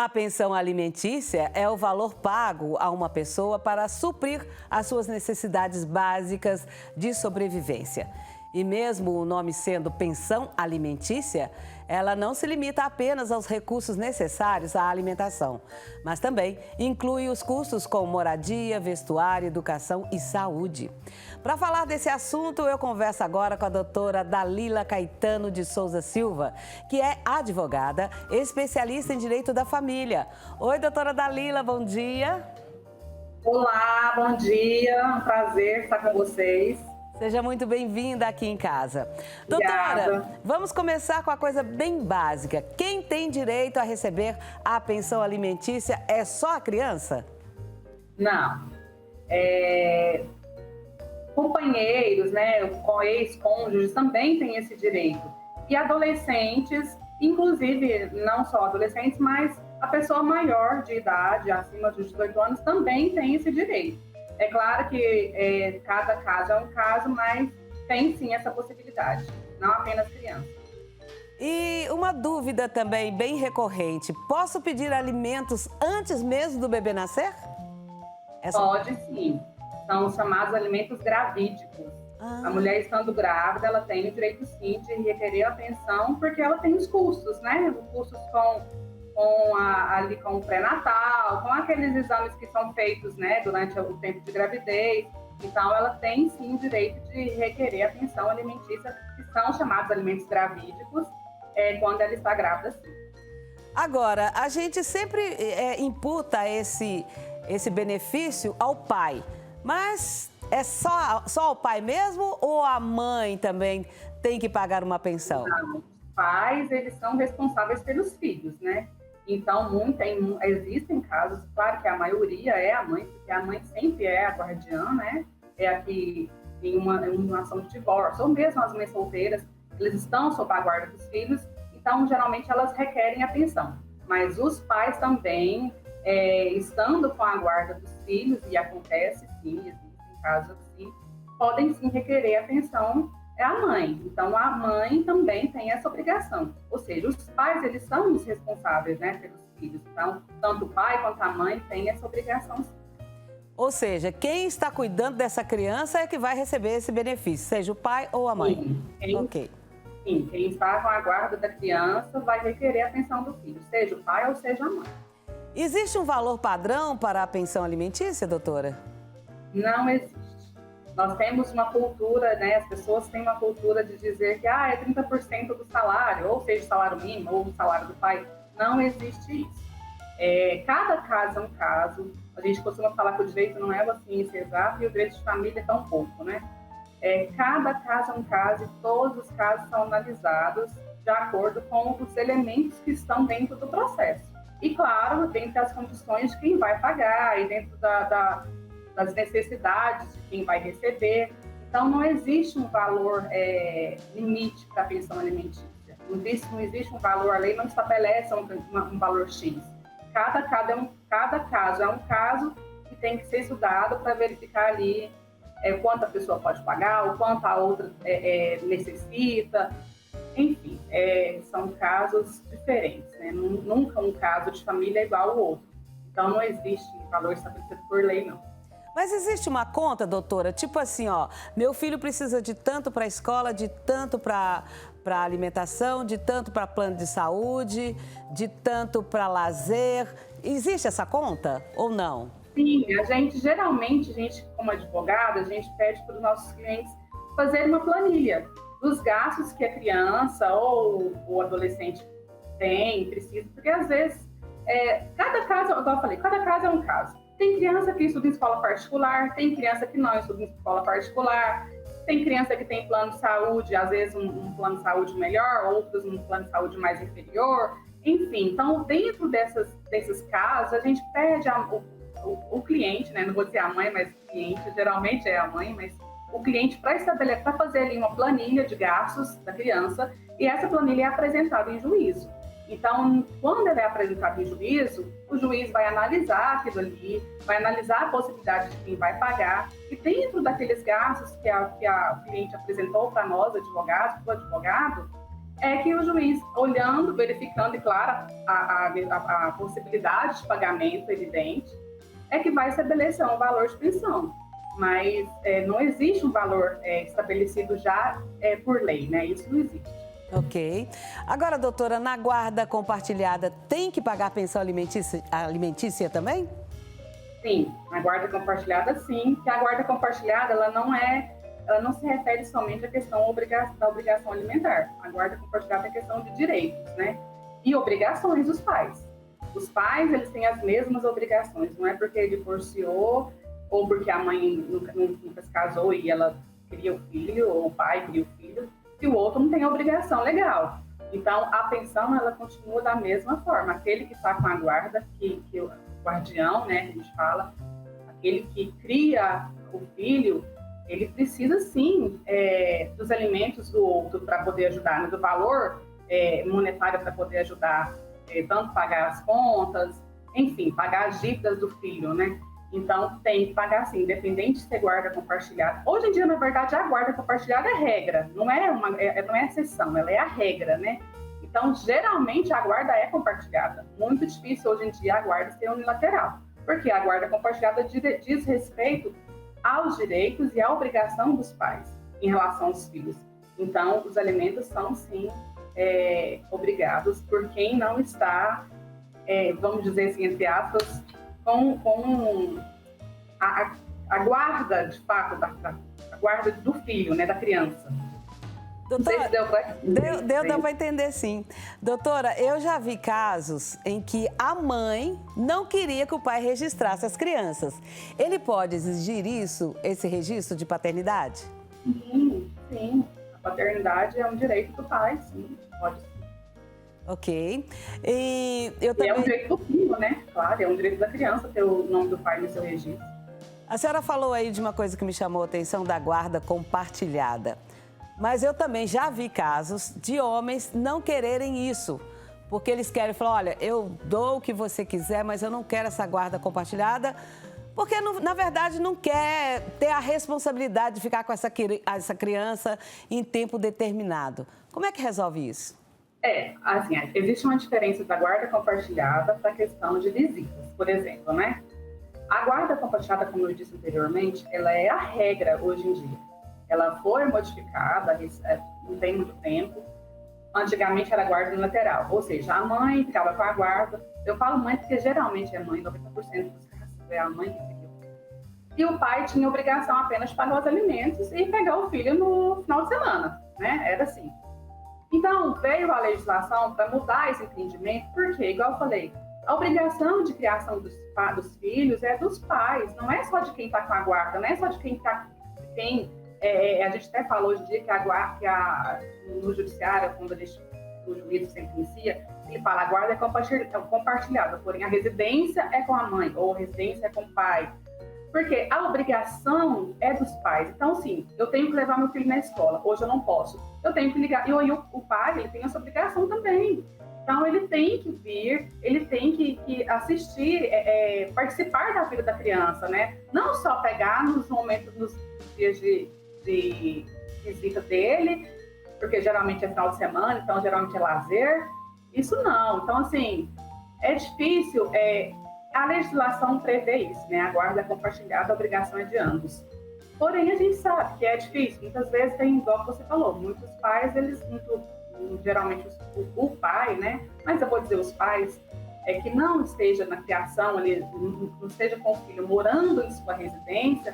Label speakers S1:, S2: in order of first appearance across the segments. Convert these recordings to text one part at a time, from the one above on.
S1: A pensão alimentícia é o valor pago a uma pessoa para suprir as suas necessidades básicas de sobrevivência. E mesmo o nome sendo pensão alimentícia, ela não se limita apenas aos recursos necessários à alimentação, mas também inclui os custos com moradia, vestuário, educação e saúde. Para falar desse assunto, eu converso agora com a doutora Dalila Caetano de Souza Silva, que é advogada, especialista em direito da família. Oi, doutora Dalila, bom dia.
S2: Olá, bom dia, um prazer estar com vocês.
S1: Seja muito bem-vinda aqui em casa.
S2: Obrigada.
S1: Doutora, vamos começar com a coisa bem básica. Quem tem direito a receber a pensão alimentícia é só a criança?
S2: Não. Companheiros, né, com ex-cônjuges também têm esse direito. E adolescentes, inclusive não só adolescentes, mas a pessoa maior de idade, acima dos 18 anos, também tem esse direito. É claro que cada caso é um caso, mas tem sim essa possibilidade, não apenas crianças.
S1: E uma dúvida também bem recorrente: posso pedir alimentos antes mesmo do bebê nascer?
S2: Pode sim, são os chamados alimentos gravídicos. A mulher estando grávida, ela tem o direito sim de requerer a pensão, porque ela tem os custos, né? Os custos com o pré-natal, com aqueles exames que são feitos, né, durante o tempo de gravidez. Então, ela tem sim o direito de requerer a pensão alimentícia, que são chamados alimentos gravídicos, quando ela está grávida, sim.
S1: Agora, a gente sempre imputa esse benefício ao pai, mas é só ao pai mesmo ou a mãe também tem que pagar uma pensão?
S2: Não, os pais, eles são responsáveis pelos filhos, né? Então, existem casos, claro que a maioria é a mãe, porque a mãe sempre é a guardiã, né? É a que tem uma ação de divórcio, ou mesmo as mães solteiras, eles estão sob a guarda dos filhos, então, geralmente, elas requerem a pensão. Mas os pais também, estando com a guarda dos filhos, e acontece sim, existem casos assim, podem sim requerer a pensão. É a mãe. Então, a mãe também tem essa obrigação. Ou seja, os pais, eles são os responsáveis, né, pelos filhos. Então, tanto o pai quanto a mãe têm essa obrigação.
S1: Ou seja, quem está cuidando dessa criança é que vai receber esse benefício, seja o pai ou a mãe.
S2: Sim, quem está com a guarda da criança vai requerer a pensão do filho, seja o pai ou seja a mãe.
S1: Existe um valor padrão para a pensão alimentícia, doutora?
S2: Não existe. Nós temos uma cultura, né, as pessoas têm uma cultura de dizer que é 30% do salário, ou seja, o salário mínimo, ou o salário do pai. Não existe isso. Cada caso é um caso. A gente costuma falar que o direito não é uma ciência exata e o direito de família é tão pouco, né? Cada caso é um caso e todos os casos são analisados de acordo com os elementos que estão dentro do processo. E, claro, dentro das condições de quem vai pagar e dentro das necessidades de quem vai receber. Então, não existe um valor limite para a pensão alimentícia. Não existe um valor, a lei não estabelece um valor X. Cada caso é um caso que tem que ser estudado para verificar ali quanto a pessoa pode pagar, o quanto a outra necessita. Enfim, são casos diferentes, né? Nunca um caso de família é igual ao outro. Então, não existe valor estabelecido por lei, não.
S1: Mas existe uma conta, doutora? Tipo assim, ó, meu filho precisa de tanto para a escola, de tanto para alimentação, de tanto para plano de saúde, de tanto para lazer. Existe essa conta ou não?
S2: Sim, geralmente, como advogada, a gente pede para os nossos clientes fazer uma planilha dos gastos que a criança ou o adolescente precisa, porque às vezes, cada caso, como eu falei, cada caso é um caso. Tem criança que estuda em escola particular, tem criança que não estuda em escola particular, tem criança que tem plano de saúde, às vezes um plano de saúde melhor, outros um plano de saúde mais inferior. Enfim, então dentro desses casos, a gente pede o cliente, né? Não vou dizer a mãe, mas o cliente, geralmente é a mãe, mas o cliente para fazer ali uma planilha de gastos da criança, e essa planilha é apresentada em juízo. Então, quando ele é apresentado em juízo, o juiz vai analisar aquilo ali, vai analisar a possibilidade de quem vai pagar, e dentro daqueles gastos que a cliente apresentou para nós, advogados, para o advogado, é que o juiz, olhando, verificando, e claro, a possibilidade de pagamento evidente, é que vai estabelecer um valor de pensão. Mas não existe um valor estabelecido já por lei, né? Isso não existe.
S1: Ok. Agora, doutora, na guarda compartilhada, tem que pagar pensão alimentícia também?
S2: Sim, na guarda compartilhada, sim. Que a guarda compartilhada, ela não se refere somente à questão da obrigação alimentar. A guarda compartilhada é questão de direitos, né? E obrigações dos pais. Os pais, eles têm as mesmas obrigações. Não é porque ele divorciou ou porque a mãe nunca se casou e ela queria o filho, ou o pai queria o filho, que o outro não tem obrigação legal. Então, a pensão, ela continua da mesma forma. Aquele que está com a guarda, que o guardião, né, que a gente fala, aquele que cria o filho, ele precisa, sim, dos alimentos do outro para poder ajudar, né, do valor monetário para poder ajudar, tanto pagar as contas, enfim, pagar as dívidas do filho, né? Então, tem que pagar, sim, independente de ser guarda compartilhada. Hoje em dia, na verdade, a guarda compartilhada é regra, não é exceção, ela é a regra, né? Então, geralmente, a guarda é compartilhada. Muito difícil, hoje em dia, a guarda ser unilateral, porque a guarda compartilhada diz respeito aos direitos e à obrigação dos pais em relação aos filhos. Então, os alimentos são, sim, obrigados por quem não está, vamos dizer assim, entre aspas, com a guarda, de fato, a guarda do filho, né, da criança.
S1: Doutora, deu para entender, sim. Doutora, eu já vi casos em que a mãe não queria que o pai registrasse as crianças. Ele pode exigir esse registro de paternidade?
S2: Sim. A paternidade é um direito do pai, sim, pode sim.
S1: Ok. E eu também...
S2: é um direito do filho, né? Claro, é um direito da criança ter o nome do pai no seu registro.
S1: A senhora falou aí de uma coisa que me chamou a atenção, da guarda compartilhada. Mas eu também já vi casos de homens não quererem isso. Porque eles querem falar, olha, eu dou o que você quiser, mas eu não quero essa guarda compartilhada. Porque, na verdade, não quer ter a responsabilidade de ficar com essa criança em tempo determinado. Como é que resolve isso?
S2: Assim, existe uma diferença da guarda compartilhada para a questão de visitas, por exemplo, né? A guarda compartilhada, como eu disse anteriormente, ela é a regra hoje em dia. Ela foi modificada, não tem muito tempo. Antigamente era guarda unilateral, ou seja, a mãe ficava com a guarda. Eu falo mãe porque geralmente é mãe, 90% dos casos é a mãe que fica. E o pai tinha obrigação apenas de pagar os alimentos e pegar o filho no final de semana, né? Era assim. Então, veio a legislação para mudar esse entendimento, porque, igual eu falei, a obrigação de criação dos filhos é dos pais, não é só de quem está com a guarda, não é só de quem está... a gente até falou hoje em dia que no judiciário, quando o juiz sentencia, ele fala a guarda é compartilhada, porém a residência é com a mãe, ou a residência é com o pai. Porque a obrigação é dos pais. Então, sim, eu tenho que levar meu filho na escola. Hoje eu não posso. Eu tenho que ligar. E o pai, ele tem essa obrigação também. Então, ele tem que vir, ele tem que assistir, participar da vida da criança, né? Não só pegar nos dias de visita dele, porque geralmente é final de semana, então geralmente é lazer. Isso não. Então, assim, é difícil... A legislação prevê isso, né? A guarda compartilhada, a obrigação é de ambos. Porém, a gente sabe que é difícil. Muitas vezes tem, igual que você falou, muitos pais, geralmente o pai, né? Mas eu vou dizer os pais, que não esteja na criação, não esteja com o filho morando em sua residência,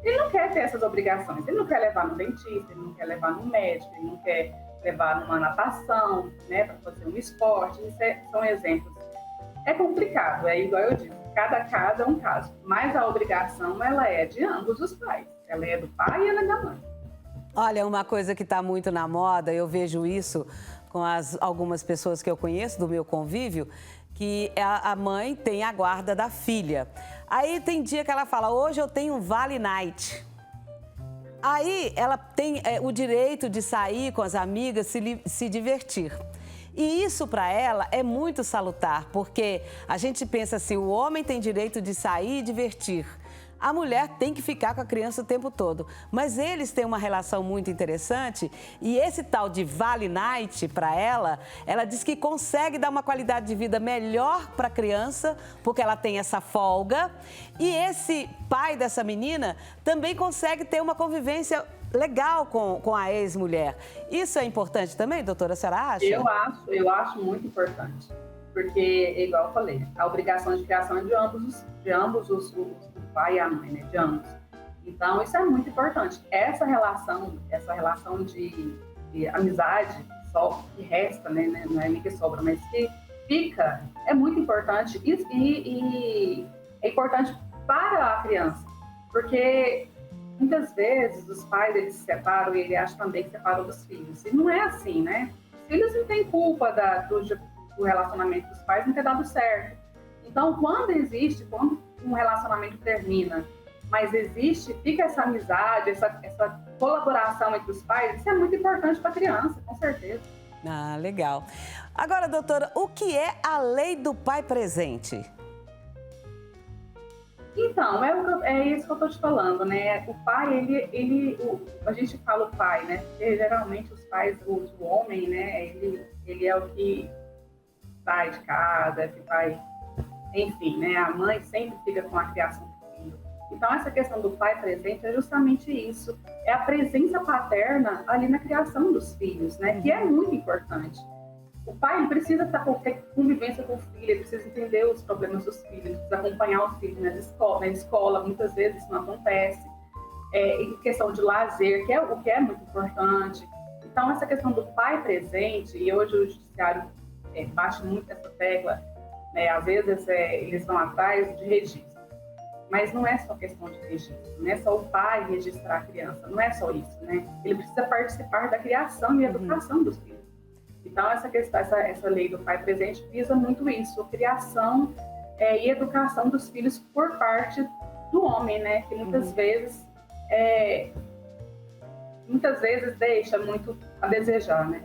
S2: ele não quer ter essas obrigações. Ele não quer levar no dentista, ele não quer levar no médico, ele não quer levar numa natação, né? Para fazer um esporte. Isso são exemplos. É complicado, igual eu disse, cada caso é um caso, mas a obrigação, ela é de ambos os pais, ela é do pai e ela é da mãe.
S1: Olha, uma coisa que está muito na moda, eu vejo isso com algumas pessoas que eu conheço do meu convívio, que a mãe tem a guarda da filha. Aí tem dia que ela fala, hoje eu tenho um Vale Night. Aí ela tem o direito de sair com as amigas, se divertir. E isso para ela é muito salutar, porque a gente pensa assim, o homem tem direito de sair e divertir. a mulher tem que ficar com a criança o tempo todo. Mas eles têm uma relação muito interessante e esse tal de Vale Night para ela diz que consegue dar uma qualidade de vida melhor para a criança, porque ela tem essa folga. E esse pai dessa menina também consegue ter uma convivência legal com a ex-mulher. Isso é importante também, doutora, a senhora acha?
S2: Eu acho muito importante. Porque, igual eu falei, a obrigação de criação é de ambos o pai e a mãe, né? De ambos. Então, isso é muito importante. Essa relação de amizade, só que resta, né? Não é nem que sobra, mas que fica, é muito importante. E é importante para a criança. Porque muitas vezes os pais eles se separam e ele acha também que separou dos filhos. E não é assim, né? Os filhos não têm culpa do relacionamento dos pais não ter dado certo. Então, quando um relacionamento termina, mas fica essa amizade, essa colaboração entre os pais, isso é muito importante para a criança, com certeza.
S1: Ah, legal. Agora, doutora, o que é a lei do pai presente?
S2: Então, é isso que eu estou te falando, né? O pai, a gente fala o pai, né? Porque geralmente os pais, o homem, né? Ele é o que sai de casa, que vai, enfim, né? A mãe sempre fica com a criação do filho. Então, essa questão do pai presente é justamente isso. É a presença paterna ali na criação dos filhos, né? Que é muito importante. O pai ele precisa ter convivência com o filho, ele precisa entender os problemas dos filhos, ele precisa acompanhar os filhos na escola, muitas vezes isso não acontece. Em questão de lazer, o que é muito importante. Então, essa questão do pai presente, e hoje o judiciário bate muito essa tecla, né? Às vezes eles vão atrás de registro. Mas não é só questão de registro, não é só o pai registrar a criança, não é só isso, né? Ele precisa participar da criação e educação dos filhos. Então, essa lei do pai presente visa muito isso, a criação e educação dos filhos por parte do homem, né? Que muitas vezes deixa muito a desejar, né?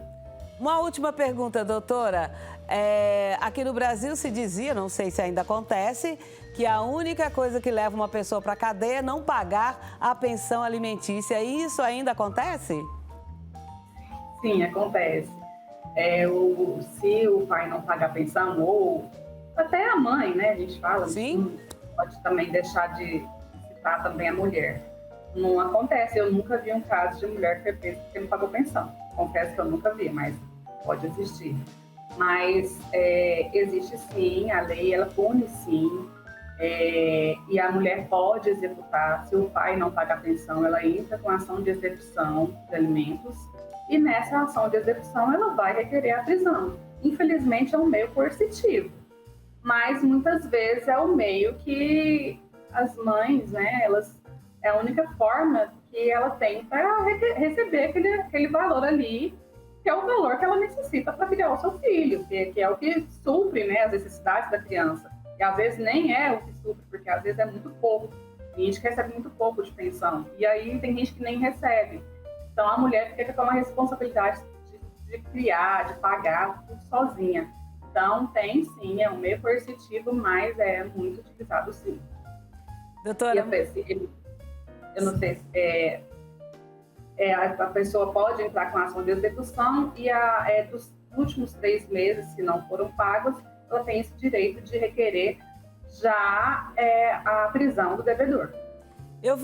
S1: Uma última pergunta, doutora. Aqui no Brasil se dizia, não sei se ainda acontece, que a única coisa que leva uma pessoa para a cadeia é não pagar a pensão alimentícia. E isso ainda acontece?
S2: Sim, acontece. Se o pai não paga a pensão, ou até a mãe, né? A gente fala,
S1: sim,
S2: pode também deixar de citar também a mulher. Não acontece, eu nunca vi um caso de mulher que foi presa porque não pagou pensão. Confesso que eu nunca vi, mas pode existir. Mas existe sim, a lei ela pune sim, e a mulher pode executar. Se o pai não paga a pensão, ela entra com ação de execução de alimentos. E nessa ação de execução, ela vai requerer a prisão. Infelizmente, é um meio coercitivo. Mas, muitas vezes, é o meio que as mães, né, é a única forma que ela tem para receber aquele valor ali, que é o valor que ela necessita para criar o seu filho, que é o que supre, né, as necessidades da criança. E, às vezes, nem é o que supre, porque, às vezes, é muito pouco. Tem gente que recebe muito pouco de pensão. E aí, tem gente que nem recebe. Então, a mulher fica com a responsabilidade de criar, de pagar tudo sozinha. Então, tem sim, é um meio coercitivo, mas é muito utilizado sim.
S1: Doutora...
S2: Eu não sei se a pessoa pode entrar com a ação de execução e dos últimos 3 meses, se não foram pagos, ela tem esse direito de requerer já a prisão do devedor.
S1: Eu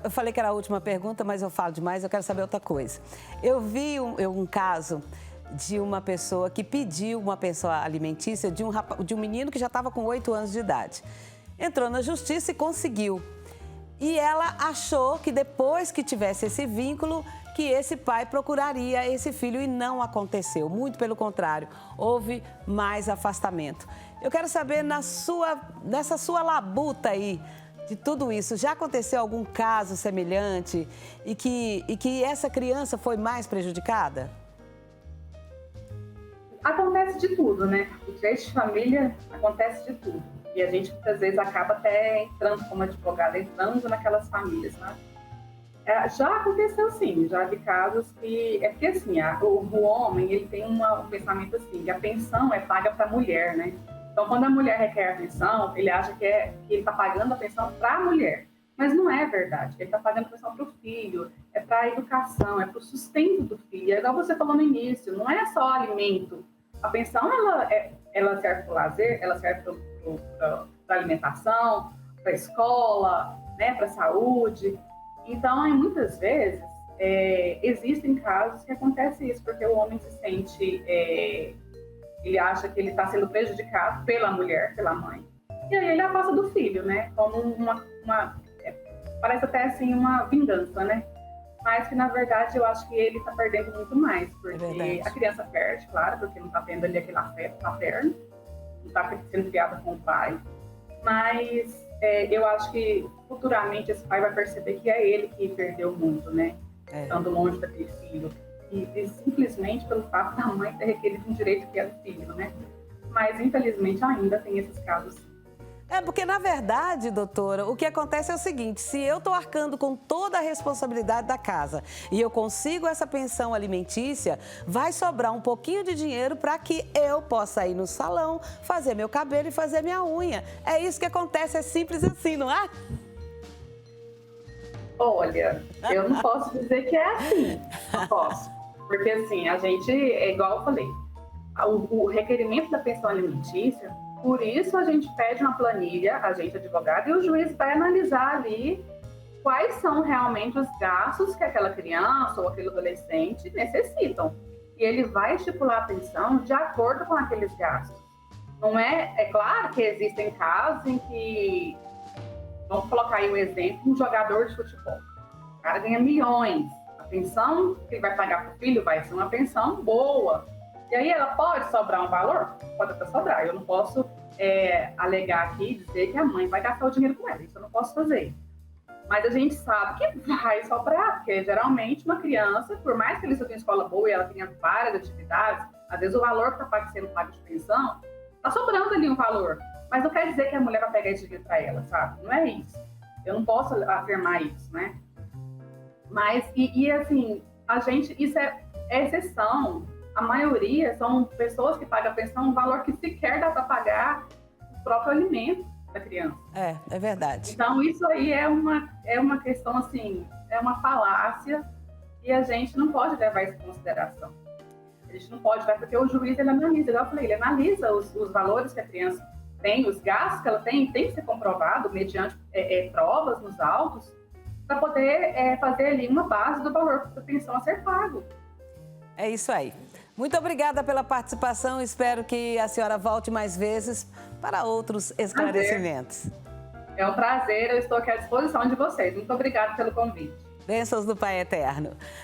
S1: falei que era a última pergunta, mas eu falo demais, eu quero saber outra coisa. Eu vi um caso de uma pessoa que pediu uma pensão alimentícia de um menino que já estava com 8 anos de idade. Entrou na justiça e conseguiu. E ela achou que depois que tivesse esse vínculo, que esse pai procuraria esse filho e não aconteceu. Muito pelo contrário, houve mais afastamento. Eu quero saber, nessa sua labuta aí, de tudo isso, já aconteceu algum caso semelhante e que essa criança foi mais prejudicada?
S2: Acontece de tudo, né? O direito de família acontece de tudo. E a gente, muitas vezes, acaba até entrando como advogada, entrando naquelas famílias, né? Já aconteceu, sim. Já vi casos que... É porque, assim, o homem, ele tem um pensamento assim, que a pensão é paga para a mulher, né? Então, quando a mulher requer a pensão, ele acha que ele está pagando a pensão para a mulher. Mas não é verdade. Ele está pagando pensão para o filho, é para a educação, é para o sustento do filho. É igual você falou no início, não é só alimento. A pensão, ela serve para o lazer, ela serve para a alimentação, para a escola, né, para a saúde. Então, muitas vezes, existem casos que acontece isso, porque o homem se sente, ele acha que ele está sendo prejudicado pela mulher, pela mãe. E aí ele afasta do filho, né, como parece até assim uma vingança, né? Mas que, na verdade, eu acho que ele está perdendo muito mais, porque a criança perde, claro, porque não está tendo ali aquele afeto paterno, não está sendo criada com o pai, mas eu acho que futuramente esse pai vai perceber que é ele que perdeu muito, né? Estando longe daquele filho. E simplesmente pelo fato da mãe ter requerido um direito que é do filho, né? Mas, infelizmente, ainda tem esses casos.
S1: Porque, na verdade, doutora, o que acontece é o seguinte, se eu estou arcando com toda a responsabilidade da casa e eu consigo essa pensão alimentícia, vai sobrar um pouquinho de dinheiro para que eu possa ir no salão, fazer meu cabelo e fazer minha unha. É isso que acontece, é simples assim, não é?
S2: Olha, eu não posso dizer que é assim, não posso. Porque, assim, a gente, igual eu falei, o requerimento da pensão alimentícia, por isso a gente pede uma planilha, a gente advogado, e o juiz vai analisar ali quais são realmente os gastos que aquela criança ou aquele adolescente necessitam. E ele vai estipular a pensão de acordo com aqueles gastos. Não é claro que existem casos em que, vamos colocar aí um exemplo, um jogador de futebol. O cara ganha milhões. A pensão que ele vai pagar para o filho vai ser uma pensão boa. E aí ela pode sobrar um valor? Pode até sobrar. Eu não posso alegar aqui e dizer que a mãe vai gastar o dinheiro com ela. Isso eu não posso fazer. Mas a gente sabe que vai sobrar, porque geralmente uma criança, por mais que ele estude em escola boa e ela tenha várias atividades, às vezes o valor que está sendo pago de pensão, está sobrando ali um valor. Mas não quer dizer que a mulher vai pegar esse dinheiro para ela, sabe? Não é isso. Eu não posso afirmar isso, né? Mas, assim, isso é exceção. A maioria são pessoas que pagam a pensão um valor que sequer dá para pagar o próprio alimento da criança.
S1: É verdade.
S2: Então, isso aí é uma questão, assim, é uma falácia e a gente não pode levar isso em consideração. A gente não pode, porque o juiz, ele analisa, igual eu falei, ele analisa os valores que a criança tem, os gastos que ela tem que ser comprovado mediante provas nos autos, para poder fazer ali uma base do valor da pensão a ser pago.
S1: É isso aí. Muito obrigada pela participação. Espero que a senhora volte mais vezes para outros esclarecimentos.
S2: É um prazer, eu estou aqui à disposição de vocês. Muito obrigada pelo convite.
S1: Bênçãos do Pai Eterno.